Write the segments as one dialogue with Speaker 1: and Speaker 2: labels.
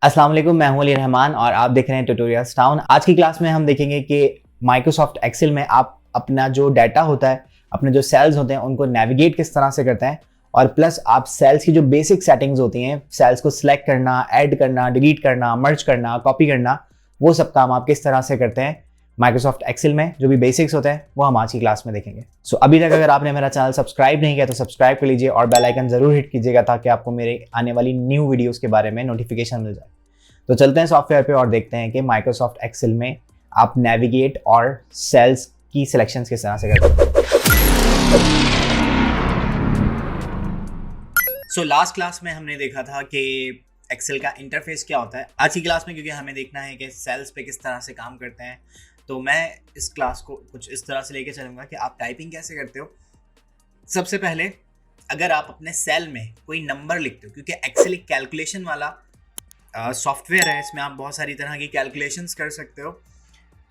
Speaker 1: अस्सलाम वालेकुम, मैं हूं अली रहमान और आप देख रहे हैं ट्यूटोरियल्स टाउन। आज की क्लास में हम देखेंगे कि माइक्रोसॉफ्ट एक्सेल में आप अपना जो डाटा होता है, अपने जो सेल्स होते हैं, उनको नेविगेट किस तरह से करते हैं और प्लस आप सेल्स की जो बेसिक सेटिंग्स होती हैं, सेल्स को सिलेक्ट करना, ऐड करना, डिलीट करना, मर्ज करना, कॉपी करना, वो सब काम आप किस तरह से करते हैं माइक्रोसॉफ्ट एक्सेल में। जो भी बेसिक्स होते हैं वो हम आज की क्लास में देखेंगे। सो अभी तक अगर आपने मेरा चैनल सब्सक्राइब नहीं किया तो सब्सक्राइब कर लीजिए और बेल आइकन जरूर हिट कीजिएगा ताकि आपको मेरे आने वाली न्यू वीडियोस के बारे में नोटिफिकेशन मिल जाए। तो चलते हैं सॉफ्टवेयर पे और देखते हैं कि माइक्रोसॉफ्ट एक्सेल में आप नेविगेट और सेल्स की सिलेक्शंस किस तरह से करते हैं। सो लास्ट क्लास में हमने देखा था कि एक्सेल का इंटरफेस क्या होता है। आज की क्लास में क्योंकि हमें देखना है कि सेल्स पे किस तरह से काम करते हैं, तो मैं इस क्लास को कुछ इस तरह से लेके चलूंगा कि आप टाइपिंग कैसे करते हो। सबसे पहले अगर आप अपने सेल में कोई नंबर लिखते हो, क्योंकि एक्सेल एक कैलकुलेशन वाला सॉफ्टवेयर है, इसमें आप बहुत सारी तरह की कैलकुलेशंस कर सकते हो।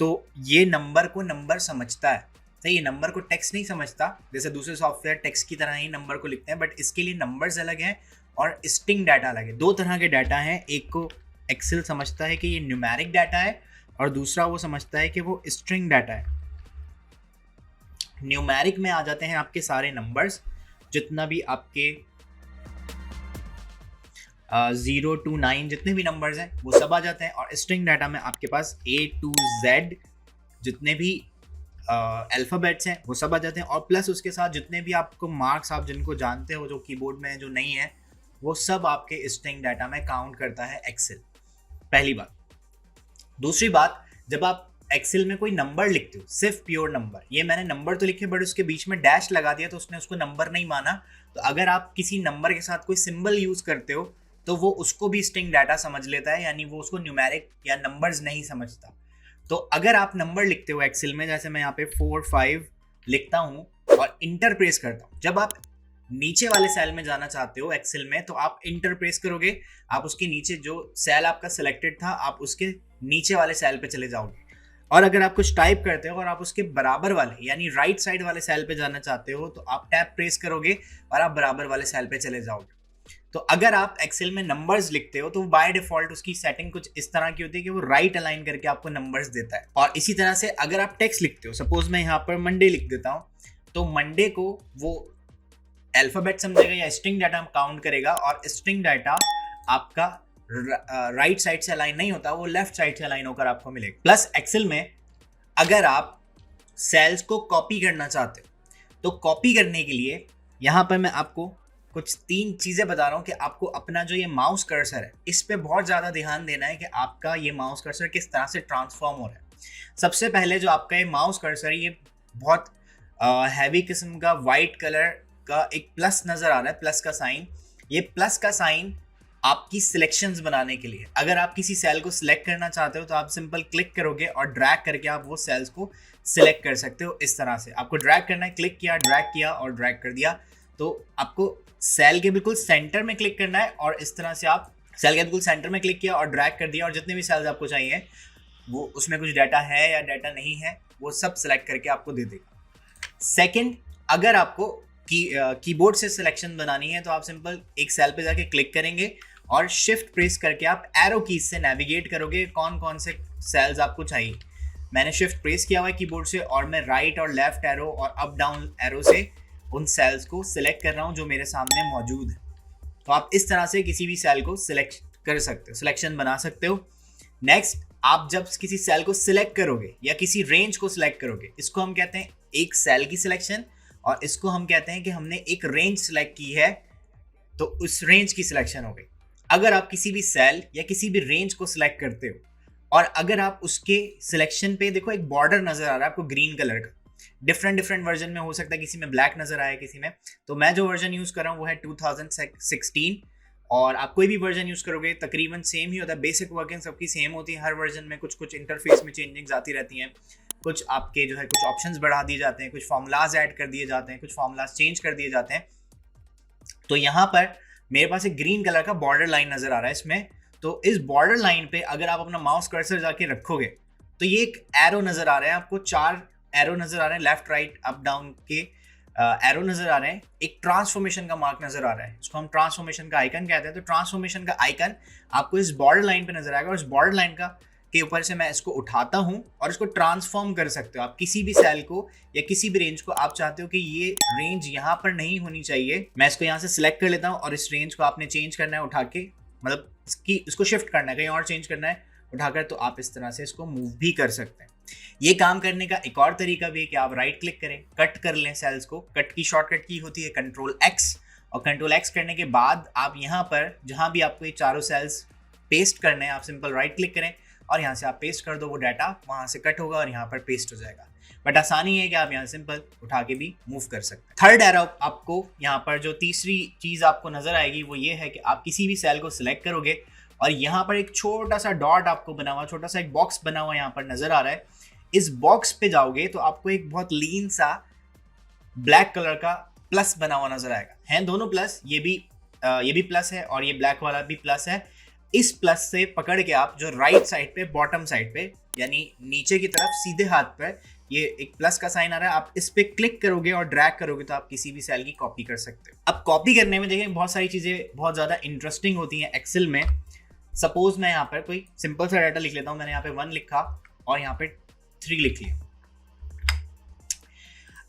Speaker 1: तो ये नंबर को नंबर समझता है, सही। ये नंबर को टेक्स्ट नहीं समझता, जैसे दूसरे सॉफ्टवेयर टेक्स्ट की तरह ही नंबर को लिखते हैं, बट इसके लिए नंबर्स अलग हैं और स्ट्रिंग डाटा अलग है। दो तरह के डाटा हैं, एक को एक्सेल समझता है कि ये न्यूमेरिक डाटा है और दूसरा वो समझता है कि वो स्ट्रिंग डाटा है। न्यूमेरिक में आ जाते हैं आपके सारे नंबर्स, जितना भी आपके 0 to 9 जितने भी नंबर्स हैं वो सब आ जाते हैं। और स्ट्रिंग डाटा में आपके पास A to Z जितने भी अल्फ़ाबेट्स हैं वो सब आ जाते हैं, और प्लस उसके साथ जितने भी आपको मार्क्स आप जिनको जानते हो जो कीबोर्ड में जो नहीं है, वो सब आपके स्ट्रिंग डाटा में काउंट करता है एक्सेल। पहली बात। दूसरी बात, जब आप एक्सेल में कोई नंबर लिखते हो, सिर्फ प्योर नंबर, ये मैंने नंबर तो लिखे बट उसके बीच में डैश लगा दिया तो उसने उसको नंबर नहीं माना। तो अगर आप किसी नंबर के साथ कोई सिंबल यूज करते हो तो वो उसको भी स्ट्रिंग डाटा समझ लेता है, यानी वो उसको न्यूमेरिक या नंबर्स नहीं समझता। तो अगर आप नंबर लिखते हो एक्सेल में, जैसे मैं यहाँ पे 4 5 लिखता हूँ और इंटर प्रेस करता हूँ, जब आप नीचे वाले सेल में जाना चाहते हो एक्सेल में तो आप इंटर प्रेस करोगे, आप उसके नीचे जो सेल आपका सिलेक्टेड था आप उसके नीचे वाले सेल पे चले जाओगे। और अगर आप कुछ टाइप करते हो और आप उसके बराबर वाले यानी राइट साइड वाले सेल पे जाना चाहते हो तो आप टैब प्रेस करोगे और आप बराबर वाले सेल पे चले जाओगे। तो अगर आप एक्सेल में नंबर्स लिखते हो तो बाय डिफॉल्ट उसकी सेटिंग कुछ इस तरह की होती है कि वो राइट अलाइन करके आपको नंबर्स देता है। और इसी तरह से अगर आप टेक्स्ट लिखते हो, सपोज मैं यहाँ पर मंडे लिख देता हूँ, तो मंडे को वो अल्फाबेट समझेगा या स्ट्रिंग डाटा काउंट करेगा, और स्ट्रिंग डाटा आपका राइट साइड से अलाइन नहीं होता, वो लेफ्ट साइड से अलाइन होकर आपको मिलेगा। प्लस एक्सेल में अगर आप सेल्स को कॉपी करना चाहते हो तो कॉपी करने के लिए यहाँ पर मैं आपको कुछ 3 चीज़ें बता रहा हूँ कि आपको अपना जो ये माउस कर्सर है इस पे बहुत ज़्यादा ध्यान देना है कि आपका ये माउस कर्सर किस तरह से ट्रांसफॉर्म हो रहा है। सबसे पहले जो आपका ये माउस कर्सर है, ये बहुत हैवी किस्म का वाइट कलर का एक प्लस नज़र आ रहा है, प्लस का साइन। ये प्लस का साइन आपकी सिलेक्शंस बनाने के लिए, अगर आप किसी सेल को सिलेक्ट करना चाहते हो तो आप सिंपल क्लिक करोगे और ड्रैग करके आप वो सेल्स को सिलेक्ट कर सकते हो। इस तरह से आपको ड्रैग करना है, क्लिक किया, ड्रैग किया और ड्रैग कर दिया, तो आपको सेल के बिल्कुल सेंटर में क्लिक करना है और इस तरह से आप सेल के बिल्कुल सेंटर में क्लिक किया और ड्रैग कर दिया, और जितने भी सेल्स आपको चाहिए वो उसमें कुछ डाटा है या डाटा नहीं है वो सब सिलेक्ट करके आपको दे देगा। सेकंड, अगर आपको कीबोर्ड से सिलेक्शन बनानी है तो आप सिंपल एक सेल पे जाके क्लिक करेंगे और शिफ्ट प्रेस करके आप एरो कीज से नेविगेट करोगे कौन कौन से सेल्स आपको चाहिए। मैंने शिफ्ट प्रेस किया हुआ है कीबोर्ड से और मैं राइट और लेफ्ट एरो और अप डाउन एरो से उन सेल्स को सिलेक्ट कर रहा हूं जो मेरे सामने मौजूद है। तो आप इस तरह से किसी भी सेल को सिलेक्ट कर सकते हो, सिलेक्शन बना सकते हो। नेक्स्ट, आप जब किसी सेल को सिलेक्ट करोगे या किसी रेंज को सिलेक्ट करोगे, इसको हम कहते हैं एक सेल की सिलेक्शन, और इसको हम कहते हैं कि हमने एक रेंज सिलेक्ट की है तो उस रेंज की सिलेक्शन हो गई। अगर आप किसी भी सेल या किसी भी रेंज को सिलेक्ट करते हो और अगर आप उसके सिलेक्शन पे देखो एक बॉर्डर नजर आ रहा है आपको ग्रीन कलर का, डिफरेंट वर्जन में हो सकता है, किसी में ब्लैक नजर आए, किसी में, तो मैं जो वर्जन यूज कर रहा हूँ वो है 2016, और आप कोई भी वर्जन यूज करोगे तकरीबन सेम ही होता है। बेसिक वर्किंग सबकी सेम होती है, हर वर्जन में कुछ कुछ इंटरफेस में चेंजिंग्स आती रहती हैं, कुछ आपके जो है कुछ ऑप्शंस बढ़ा दिए जाते हैं, कुछ फॉर्मूलाज ऐड कर दिए जाते हैं, कुछ फॉर्मूलाज चेंज कर दिए जाते हैं। तो यहाँ पर मेरे पास एक ग्रीन कलर का बॉर्डर लाइन नजर आ रहा है इसमें, तो इस बॉर्डर लाइन पे अगर आप अपना माउस कर्सर जाके रखोगे तो ये एक एरो नजर आ रहा है आपको, 4 एरो नजर आ रहे हैं लेफ्ट राइट अप डाउन के एरो नजर आ रहे हैं, एक ट्रांसफॉर्मेशन का मार्क नजर आ रहा है, इसको हम ट्रांसफॉर्मेशन का आइकन कहते हैं। तो ट्रांसफॉर्मेशन का आइकन आपको इस बॉर्डर लाइन पे नजर आएगा और इस बॉर्डर लाइन का के ऊपर से मैं इसको उठाता हूं और इसको ट्रांसफॉर्म कर सकते हो आप किसी भी सेल को या किसी भी रेंज को। आप चाहते हो कि ये रेंज यहाँ पर नहीं होनी चाहिए, मैं इसको यहाँ से सिलेक्ट कर लेता हूँ और इस रेंज को आपने चेंज करना है उठा के, मतलब इसको शिफ्ट करना है, कहीं और चेंज करना है उठाकर, तो आप इस तरह से इसको मूव भी कर सकते हैं। ये काम करने का एक और तरीका भी है कि आप राइट क्लिक करें, कट कर लें सेल्स को। कट की शॉर्टकट की होती है कंट्रोल एक्स, और कंट्रोल एक्स करने के बाद आप यहाँ पर जहाँ भी आपको ये चारों सेल्स पेस्ट करने हैं, आप सिंपल राइट क्लिक करें और यहाँ से आप पेस्ट कर दो, वो डाटा वहाँ से कट होगा और यहाँ पर पेस्ट हो जाएगा। बट आसानी है कि आप यहाँ सिंपल उठा के भी मूव कर सकते हैं। थर्ड एरो आपको यहाँ पर जो तीसरी चीज़ आपको नजर आएगी वो ये है कि आप किसी भी सेल को सिलेक्ट करोगे और यहाँ पर एक छोटा सा डॉट आपको बना हुआ, छोटा सा एक बॉक्स बना हुआ यहाँ पर नजर आ रहा है। इस बॉक्स पे जाओगे तो आपको एक बहुत लीन सा ब्लैक कलर का प्लस बना हुआ नजर आएगा। हैं दोनों प्लस, ये भी प्लस है और ये ब्लैक वाला भी प्लस है। इस प्लस से पकड़ के आप जो राइट साइड पे, बॉटम साइड पे, यानी नीचे की तरफ सीधे हाथ पर ये एक प्लस का साइन आ रहा है, आप इस पे क्लिक करोगे और ड्रैग करोगे तो आप किसी भी सेल की कॉपी कर सकते हो। अब कॉपी करने में देखें बहुत सारी चीजें बहुत ज्यादा इंटरेस्टिंग होती हैं एक्सेल में। सपोज मैं यहाँ पर कोई सिंपल सा डाटा लिख लेता हूँ, मैंने यहाँ पे 1 लिखा और यहाँ पे 3 लिख लिया।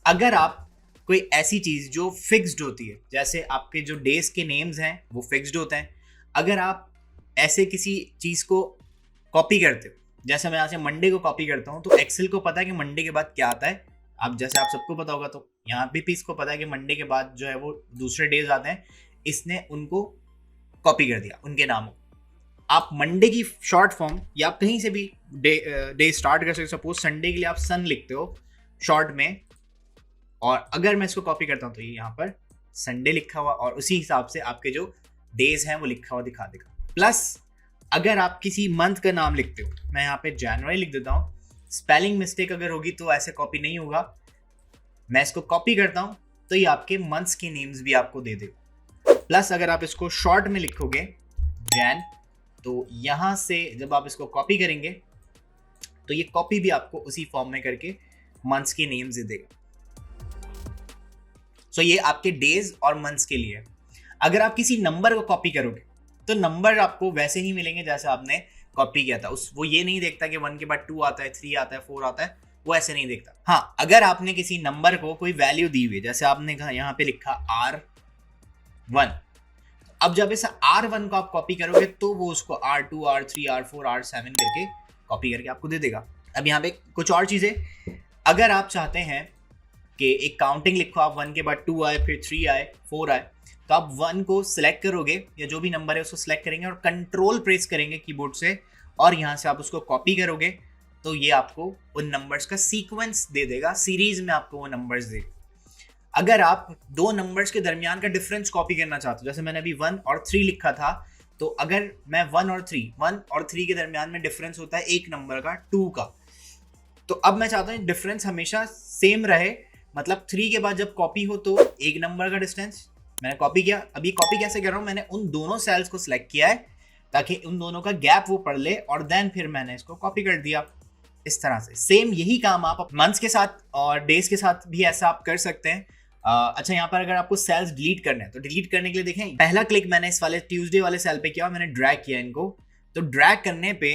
Speaker 1: अगर आप कोई ऐसी चीज जो फिक्स्ड होती है, जैसे आपके जो डेज के नेम्स हैं वो फिक्स्ड होते हैं, अगर आप ऐसे किसी चीज को कॉपी करते हो, जैसे मैं यहाँ से मंडे को कॉपी करता हूँ, तो एक्सेल को पता है कि मंडे के बाद क्या आता है। आप जैसे आप सबको पता होगा, तो यहाँ भी इसको पता है कि मंडे के बाद जो है वो दूसरे डेज आते हैं, इसने उनको कॉपी कर दिया, उनके नामों। आप मंडे की शॉर्ट फॉर्म या आप कहीं से भी डे स्टार्ट कर सकते हो। सपोज संडे के लिए आप सन लिखते हो शॉर्ट में, और अगर मैं इसको कॉपी करता हूँ तो ये यहाँ पर संडे लिखा हुआ और उसी हिसाब से आपके जो डेज हैं वो लिखा हुआ दिखा देगा। प्लस अगर आप किसी मंथ का नाम लिखते हो, मैं यहाँ पे जनवरी लिख देता हूँ, स्पेलिंग मिस्टेक अगर होगी तो ऐसे कॉपी नहीं होगा। मैं इसको कॉपी करता हूँ तो ये आपके मंथ्स के नेम्स भी आपको दे देगा। प्लस अगर आप इसको शॉर्ट में लिखोगे जैन, तो यहाँ से जब आप इसको कॉपी करेंगे तो ये कॉपी भी आपको उसी फॉर्म में करके मंथ्स के नेम्स दे देगा। सो ये आपके डेज और मंथ्स के लिए। अगर आप किसी नंबर को कॉपी करोगे तो नंबर आपको वैसे ही मिलेंगे जैसे आपने कॉपी किया था। वो ये नहीं देखता कि 1 के बाद 2 आता है, 3 आता है, 4 आता है, वो ऐसे नहीं देखता। हाँ, अगर आपने किसी नंबर को कोई वैल्यू दी हुई, जैसे आपने कहा यहाँ पे लिखा R1, अब जब इस R1 को आप कॉपी करोगे तो वो उसको R2, R3, R4, R7 करके कॉपी करके आपको दे देगा। अब यहाँ पे कुछ और चीजें, अगर आप चाहते हैं कि एक काउंटिंग लिखो, आप 1 के बाद 2 आए, फिर 3 आए, 4 आए, तो आप 1 को सिलेक्ट करोगे या जो भी नंबर है उसको सिलेक्ट करेंगे और कंट्रोल प्रेस करेंगे कीबोर्ड से और यहाँ से आप उसको कॉपी करोगे तो ये आपको उन नंबर्स का सीक्वेंस दे देगा, सीरीज में आपको वो नंबर्स देगा। अगर आप दो नंबर्स के दरमियान का डिफरेंस कॉपी करना चाहते हो, जैसे मैंने अभी 1 और 3 लिखा था, तो अगर मैं 1 और 3 के दरमियान में डिफरेंस होता है एक नंबर का, 2 का, तो अब मैं चाहता हूँ डिफरेंस हमेशा सेम रहे, मतलब 3 के बाद जब कॉपी हो तो एक नंबर का डिस्टेंस मैंने कॉपी किया। अभी कॉपी कैसे कर रहा हूँ, मैंने उन दोनों सेल्स को सिलेक्ट किया है ताकि उन दोनों का गैप वो पढ़ ले और देन फिर मैंने इसको कॉपी कर दिया। इस तरह से सेम यही काम आप मंथ्स के साथ और डेज के साथ भी ऐसा आप कर सकते हैं। अच्छा, यहाँ पर अगर आपको सेल्स डिलीट करना है तो डिलीट करने के लिए देखें, पहला क्लिक मैंने इस वाले ट्यूसडे वाले सेल पे किया और मैंने ड्रैग किया इनको, तो ड्रैग करने पे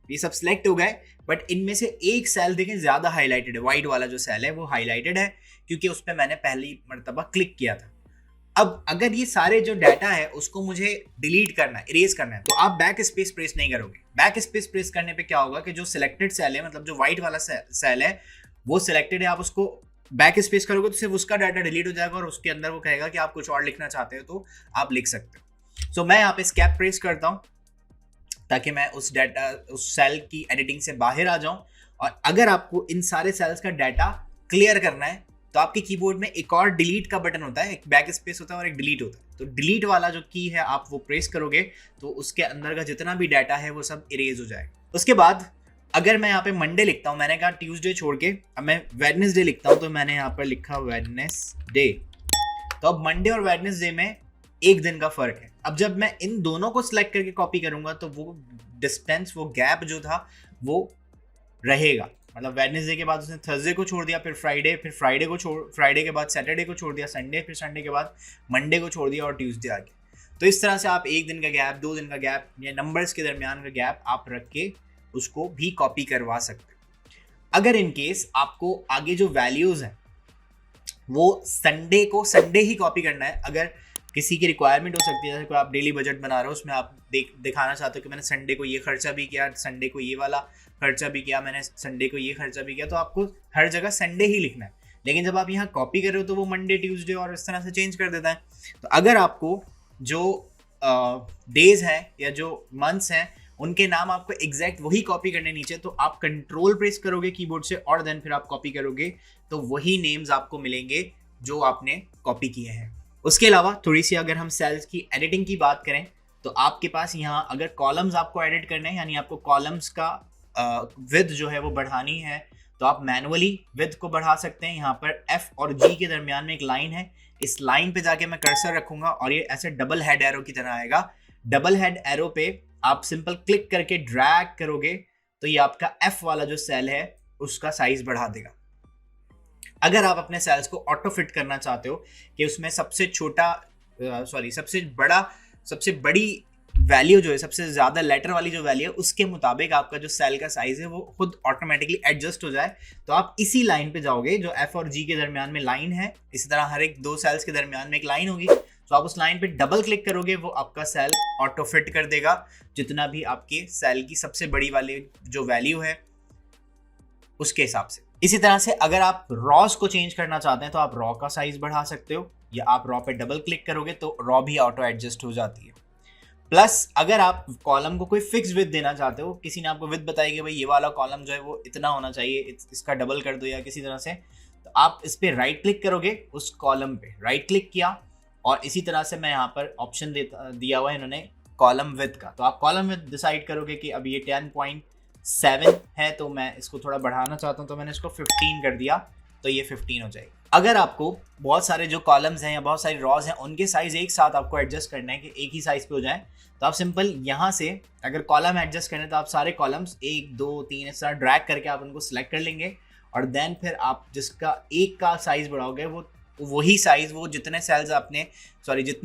Speaker 1: ये सब सिलेक्ट हो गए, बट इनमें से एक सेल देखें ज्यादा हाईलाइटेड है, व्हाइट वाला जो सेल है वो हाईलाइटेड है क्योंकि उस पर मैंने पहली मरतबा क्लिक किया था। अब अगर ये सारे जो डाटा है उसको मुझे डिलीट करना है, इरेज करना है, तो आप बैक स्पेस प्रेस नहीं करोगे। बैक स्पेस प्रेस करने पे क्या होगा कि जो सिलेक्टेड सेल है, मतलब जो व्हाइट वाला सेल है वो सिलेक्टेड है, आप उसको बैक स्पेस करोगे तो सिर्फ उसका डाटा डिलीट हो जाएगा और उसके अंदर वो कहेगा कि आप कुछ और लिखना चाहते हो तो आप लिख सकते हो। सो मैं यहाँ पे एस्केप प्रेस करता हूँ ताकि मैं उस सेल की एडिटिंग से बाहर आ जाऊं। और अगर आपको इन सारे सेल्स का डाटा क्लियर करना है तो आपके कीबोर्ड में एक और डिलीट का बटन होता है, एक बैक स्पेस होता है और एक डिलीट होता है। तो डिलीट वाला जो की है आप वो प्रेस करोगे तो उसके अंदर का जितना भी डाटा है वो सब इरेज हो जाएगा। उसके बाद अगर मैं यहाँ पे मंडे लिखता हूँ, मैंने कहा ट्यूसडे छोड़ के अब मैं वेडनेसडे लिखता हूँ, तो मैंने यहाँ पर लिखा वेडनेसडे। तो अब मंडे और वेडनेसडे में एक दिन का फर्क है। अब जब मैं इन दोनों को सिलेक्ट करके कॉपी करूंगा तो वो डिस्टेंस, वो गैप जो था वो रहेगा। मतलब वेडनेसडे के बाद उसने थर्सडे को छोड़ दिया, फिर फ्राइडे के बाद सैटरडे को छोड़ दिया, संडे, फिर संडे के बाद मंडे को छोड़ दिया और ट्यूसडे आ गया। तो इस तरह से आप 1 दिन का गैप, 2 दिन का गैप या नंबर्स के दरमियान का गैप आप रख के उसको भी कॉपी करवा सकते हो। अगर इन केस आपको आगे जो वैल्यूज हैं वो संडे को संडे ही कॉपी करना है, अगर किसी की रिक्वायरमेंट हो सकती है, जैसे कोई आप डेली बजट बना रहे हो, उसमें आप दिखाना चाहते हो कि मैंने संडे को ये खर्चा भी किया, संडे को ये वाला खर्चा भी किया, मैंने संडे को ये खर्चा भी किया, तो आपको हर जगह संडे ही लिखना है। लेकिन जब आप यहाँ कॉपी कर रहे हो तो वो मंडे, ट्यूसडे और इस तरह से चेंज कर देता है। तो अगर आपको जो डेज हैं या जो मंथ्स हैं उनके नाम आपको एग्जैक्ट वही कॉपी करने नीचे, तो आप कंट्रोल प्रेस करोगे कीबोर्ड से और देन फिर आप कॉपी करोगे, तो वही नेम्स आपको मिलेंगे जो आपने कॉपी किए हैं। उसके अलावा थोड़ी सी अगर हम सेल्स की एडिटिंग की बात करें तो आपके पास यहाँ अगर कॉलम्स आपको एडिट करने हैं, यानी आपको कॉलम्स का विड्थ जो है वो बढ़ानी है, तो आप मैनुअली विड्थ को बढ़ा सकते हैं। यहाँ पर F और G के दरमियान में एक लाइन है, इस लाइन पे जाके मैं कर्सर रखूंगा और ये ऐसे डबल हेड एरो की तरह आएगा। डबल हेड एरो पे आप सिंपल क्लिक करके ड्रैग करोगे तो ये आपका F वाला जो सेल है उसका साइज बढ़ा देगा। अगर आप अपने सेल्स को ऑटो फिट करना चाहते हो कि उसमें सबसे बड़ी वैल्यू जो है, सबसे ज्यादा लेटर वाली जो वैल्यू है उसके मुताबिक आपका जो सेल का साइज है वो खुद ऑटोमेटिकली एडजस्ट हो जाए, तो आप इसी लाइन पे जाओगे जो F और G के दरमियान में लाइन है। इसी तरह हर एक 2 सेल्स के दरमियान में एक लाइन होगी, तो आप उस लाइन पे डबल क्लिक करोगे, वो आपका सेल ऑटो फिट कर देगा जितना भी आपके सेल की सबसे बड़ी वाली जो वैल्यू है उसके हिसाब से। इसी तरह से अगर आप रॉस को चेंज करना चाहते हैं तो आप रॉ का साइज बढ़ा सकते हो, या आप रॉ पे डबल क्लिक करोगे तो रॉ भी ऑटो एडजस्ट हो जाती है। प्लस अगर आप कॉलम को कोई फिक्स विड्थ देना चाहते हो, किसी ने आपको विड्थ बताई कि भाई ये वाला कॉलम जो है वो इतना होना चाहिए, इसका डबल कर दो या किसी तरह से, तो आप इस पे राइट क्लिक करोगे, उस कॉलम पे राइट क्लिक किया और इसी तरह से मैं यहाँ पर ऑप्शन दिया हुआ है इन्होंने कॉलम विड्थ का, तो आप कॉलम विड्थ डिसाइड करोगे कि अब ये 10.7 है तो मैं इसको थोड़ा बढ़ाना चाहता हूँ, तो मैंने इसको 15 कर दिया, तो ये 15 हो जाएगी। अगर आपको बहुत सारे जो कॉलम्स हैं या बहुत सारी रॉज हैं उनके साइज एक साथ आपको एडजस्ट करना है कि एक ही साइज पे हो जाए, तो आप सिंपल यहाँ से अगर कॉलम एडजस्ट करना है तो आप सारे कॉलम्स 1 2 3 इस तरह ड्रैग करके आप उनको सिलेक्ट कर लेंगे और देन फिर आप जिसका एक का साइज बढ़ाओगे वो वही साइज वो जितने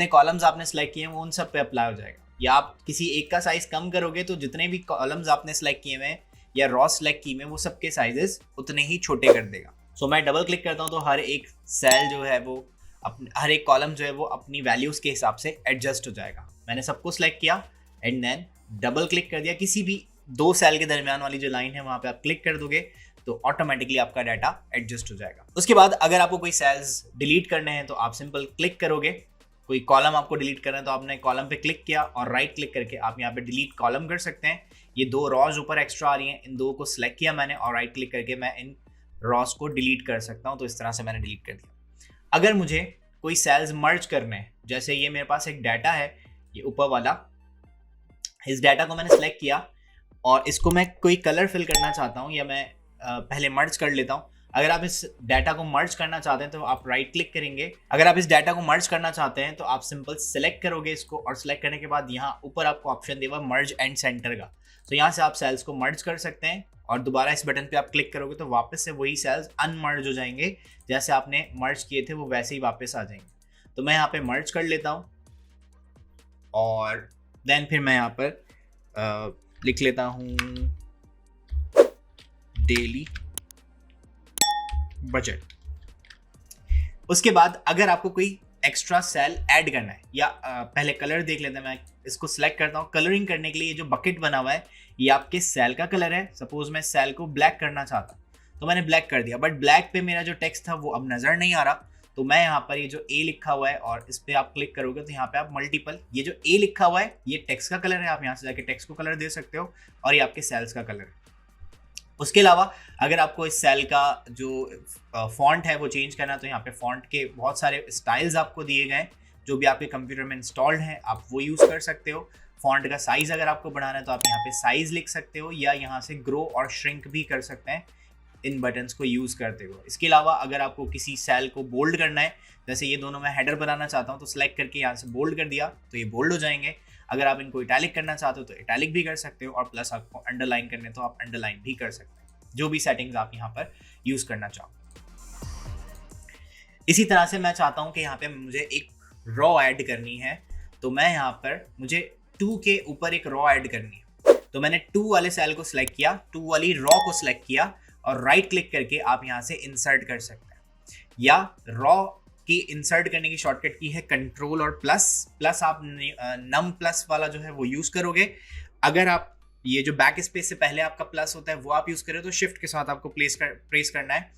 Speaker 1: कॉलम्स आपने सेलेक्ट किए हैं वो उन सब पे अप्लाई हो जाएगा। या आप किसी एक का साइज कम करोगे तो जितने भी कॉलम्स आपने सेलेक्ट किए हुए या रॉ सेलेक्ट किए हुए वो सबके साइजेस उतने ही छोटे कर देगा। सो मैं डबल क्लिक करता हूँ तो हर एक सेल जो है वो हर एक कॉलम जो है वो अपनी वैल्यूज के हिसाब से एडजस्ट हो जाएगा। मैंने सबको सिलेक्ट किया एंड देन डबल क्लिक कर दिया, किसी भी 2 सेल के दरमियान वाली जो लाइन है वहां पे आप क्लिक कर दोगे तो ऑटोमेटिकली आपका डाटा एडजस्ट हो जाएगा। उसके बाद अगर आपको कोई सेल्स डिलीट करने हैं तो आप सिंपल क्लिक करोगे, कोई कॉलम आपको डिलीट करना है तो आपने कॉलम पे क्लिक किया और राइट क्लिक करके आप यहाँ पे डिलीट कॉलम कर सकते हैं। ये 2 रॉज ऊपर एक्स्ट्रा आ रही हैं, इन 2 को सिलेक्ट किया मैंने और राइट क्लिक करके मैं इन रॉस को डिलीट कर सकता हूँ, तो इस तरह से मैंने डिलीट कर दिया। अगर मुझे कोई सेल्स मर्ज करने हैं, जैसे ये मेरे पास एक डाटा है ये ऊपर वाला, इस डाटा को मैंने सेलेक्ट किया और इसको मैं कोई कलर फिल करना चाहता हूँ या मैं पहले मर्ज कर लेता हूँ। अगर आप इस डाटा को मर्ज करना चाहते हैं तो आप राइट क्लिक करेंगे, अगर आप इस डाटा को मर्ज करना चाहते हैं तो आप सिंपल सिलेक्ट करोगे इसको और सिलेक्ट करने के बाद यहाँ ऊपर आपको ऑप्शन देगा मर्ज एंड सेंटर का, तो यहाँ से आप सेल्स को मर्ज कर सकते हैं और दोबारा इस बटन पे आप क्लिक करोगे तो वापस से वही सेल्स अनमर्ज हो जाएंगे, जैसे आपने मर्ज किए थे वो वैसे ही वापस आ जाएंगे। तो मैं यहाँ पे मर्ज कर लेता हूँ और देन फिर मैं यहाँ पर लिख लेता हूँ डेली बजट। उसके बाद अगर आपको कोई एक्स्ट्रा सेल ऐड करना है या पहले कलर देख लेते हैं, मैं इसको सिलेक्ट करता हूँ। कलरिंग करने के लिए जो बकेट बना हुआ है ये आपके सेल का कलर है। सपोज मैं सेल को ब्लैक करना चाहता तो मैंने ब्लैक कर दिया, बट ब्लैक पे मेरा जो टेक्स्ट था वो अब नजर नहीं आ रहा, तो मैं यहाँ पर ये जो ए लिखा हुआ है और इस पे आप क्लिक करोगे तो यहाँ पे आप मल्टीपल, ये जो ए लिखा हुआ है ये टेक्स्ट का कलर है, आप यहाँ से जाके टेक्स्ट को कलर दे सकते हो और ये आपके सेल्स का कलर है। उसके अलावा अगर आपको इस सेल का जो फॉन्ट है वो चेंज करना है तो यहाँ पे फॉन्ट के बहुत सारे स्टाइल्स आपको दिए गए हैं, जो भी आपके कंप्यूटर में इंस्टॉल्ड हैं आप वो यूज़ कर सकते हो। फॉन्ट का साइज़ अगर आपको बढ़ाना है तो आप यहाँ पे साइज़ लिख सकते हो या यहाँ से ग्रो और श्रिंक भी कर सकते हैं इन बटन्स को यूज़ करते हुए। इसके अलावा अगर आपको किसी सेल को बोल्ड करना है, जैसे ये दोनों मैं हेडर बनाना चाहता हूँ तो सिलेक्ट करके यहाँ से बोल्ड कर दिया तो ये बोल्ड हो जाएंगे। अगर आप इनको इटैलिक करना चाहते हो तो इटैलिक भी कर सकते हो और प्लस आपको अंडरलाइन करने तो आप अंडरलाइन भी कर सकते हो। जो भी सेटिंग्स आप यहाँ पर यूज करना चाहो। इसी तरह से मैं चाहता हूँ कि यहाँ पे मुझे एक रॉ ऐड करनी है, तो मैं यहाँ पर मुझे 2 के ऊपर एक रॉ ऐड करनी है, तो मैंने 2 वाले सेल को सिलेक्ट किया, 2 वाली रॉ को सिलेक्ट किया और राइट क्लिक करके आप यहाँ से इंसर्ट कर सकते हैं। या रॉ की इंसर्ट करने की शॉर्टकट की है कंट्रोल और प्लस आप नम प्लस वाला जो है वो यूज करोगे। अगर आप ये जो बैक स्पेस से पहले आपका प्लस होता है वो आप यूज करें तो शिफ्ट के साथ आपको प्रेस करना है,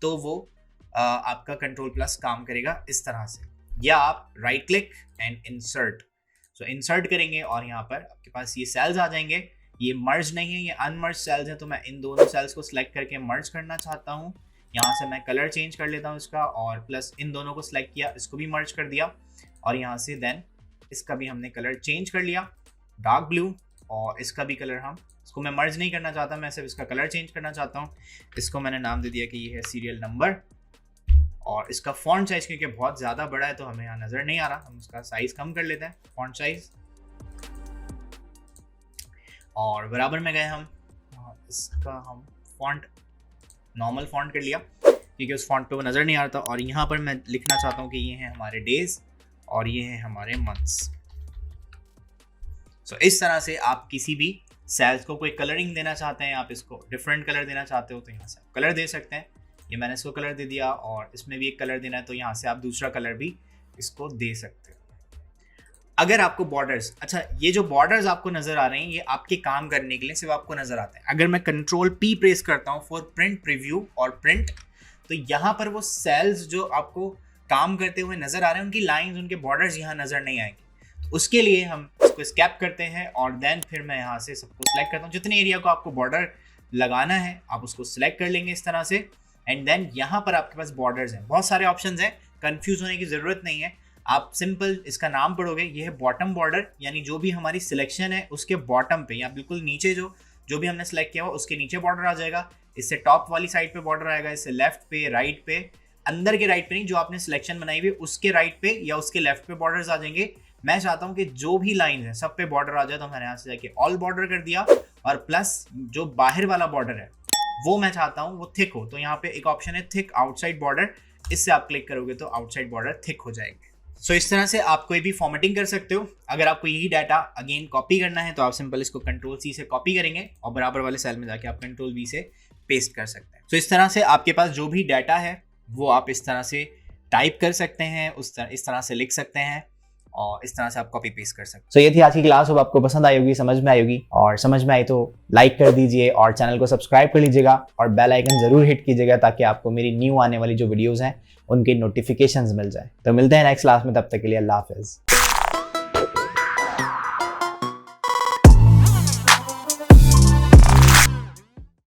Speaker 1: तो वो आपका कंट्रोल प्लस काम करेगा इस तरह से। या आप right click and insert, so insert करेंगे और यहाँ पर आपके पास ये सेल्स आ जाएंगे। ये मर्ज नहीं है, ये अनमर्ज सेल्स हैं, तो मैं इन दोनों सेल्स को सिलेक्ट करके मर्ज करना चाहता हूँ। यहाँ से मैं कलर चेंज कर लेता हूँ इसका, और प्लस इन दोनों को सिलेक्ट किया, इसको भी मर्ज कर दिया, और यहाँ से देन इसका भी हमने कलर चेंज कर लिया डार्क ब्लू, और इसका भी कलर इसको मैं मर्ज नहीं करना चाहता, मैं सिर्फ इसका कलर चेंज करना चाहता हूँ। इसको मैंने नाम दे दिया कि ये है सीरियल नंबर, और इसका फॉन्ट साइज क्योंकि बहुत ज़्यादा बड़ा है तो हमें यहाँ नज़र नहीं आ रहा, हम उसका साइज कम कर लेते हैं, फॉन्ट साइज, और बराबर में गए हम, इसका हम फॉन्ट नॉर्मल फॉन्ट कर लिया क्योंकि उस फॉन्ट पे वो नज़र नहीं आ रहा था। और यहाँ पर मैं लिखना चाहता हूँ कि ये हैं हमारे डेज और ये हैं हमारे मंथ्स। सो इस तरह से आप किसी भी सेल्स को कोई कलरिंग देना चाहते हैं, आप इसको डिफरेंट कलर देना चाहते हो तो यहाँ से आप कलर दे सकते हैं। ये मैंने इसको कलर दे दिया, और इसमें भी एक कलर देना है तो यहाँ से आप दूसरा कलर भी इसको दे सकते हो। अगर आपको बॉर्डर्स, अच्छा ये जो बॉर्डर्स आपको नजर आ रहे हैं ये आपके काम करने के लिए सिर्फ आपको नजर आते हैं। अगर मैं कंट्रोल P प्रेस करता हूँ फॉर प्रिंट प्रीव्यू और प्रिंट, तो यहाँ पर वो सेल्स जो आपको काम करते हुए नजर आ रहे हैं उनकी लाइंस, उनके बॉर्डर्स यहाँ नजर नहीं आएंगे। तो उसके लिए हम इसको स्कैप करते हैं और देन फिर मैं यहाँ से सबको सिलेक्ट करता हूँ। जितने एरिया को आपको बॉर्डर लगाना है आप उसको सिलेक्ट कर लेंगे इस तरह से, एंड देन यहाँ पर आपके पास बॉर्डर्स हैं, बहुत सारे ऑप्शंस हैं, कंफ्यूज होने की ज़रूरत नहीं है। आप सिंपल इसका नाम पढ़ोगे, ये है बॉटम बॉर्डर, यानी जो भी हमारी सिलेक्शन है उसके बॉटम पे या बिल्कुल नीचे जो भी हमने सेलेक्ट किया हुआ उसके नीचे बॉर्डर आ जाएगा। इससे टॉप वाली साइड पे बॉर्डर आएगा, इससे लेफ्ट पे, राइट पे, अंदर के राइट पे नहीं, जो आपने सिलेक्शन बनाई हुई उसके राइट पे या उसके लेफ्ट पे बॉर्डर्स आ जाएंगे। मैं चाहता हूँ कि जो भी लाइन है सब पे बॉर्डर आ जाए, तो मैंने यहाँ से जाके ऑल बॉर्डर कर दिया, और प्लस जो बाहर वाला बॉर्डर है वो मैं चाहता हूँ वो थिक हो, तो यहाँ पे एक ऑप्शन है थिक आउटसाइड बॉर्डर, इससे आप क्लिक करोगे तो आउटसाइड बॉर्डर थिक हो जाएंगे। सो इस तरह से आप कोई भी फॉर्मेटिंग कर सकते हो। अगर आपको यही डाटा अगेन कॉपी करना है तो आप सिंपल इसको कंट्रोल C से कॉपी करेंगे और बराबर वाले सेल में जाके आप कंट्रोल V से पेस्ट कर सकते हैं। सो इस तरह से आपके पास जो भी डाटा है वो आप इस तरह से टाइप कर सकते हैं, इस तरह से लिख सकते हैं, और इस तरह से आप कॉपी पेस्ट कर सकते हैं।
Speaker 2: सो ये थी आज की क्लास, अब आपको पसंद आई होगी, समझ में आई होगी, और समझ में आई तो लाइक कर दीजिए और चैनल को सब्सक्राइब कर लीजिएगा और बेल आइकन जरूर हिट कीजिएगा ताकि आपको मेरी न्यू आने वाली जो वीडियोस हैं उनकी नोटिफिकेशंस मिल जाए। तो मिलते हैं नेक्स्ट क्लास में, तब तक के लिए अल्लाह हाफिज।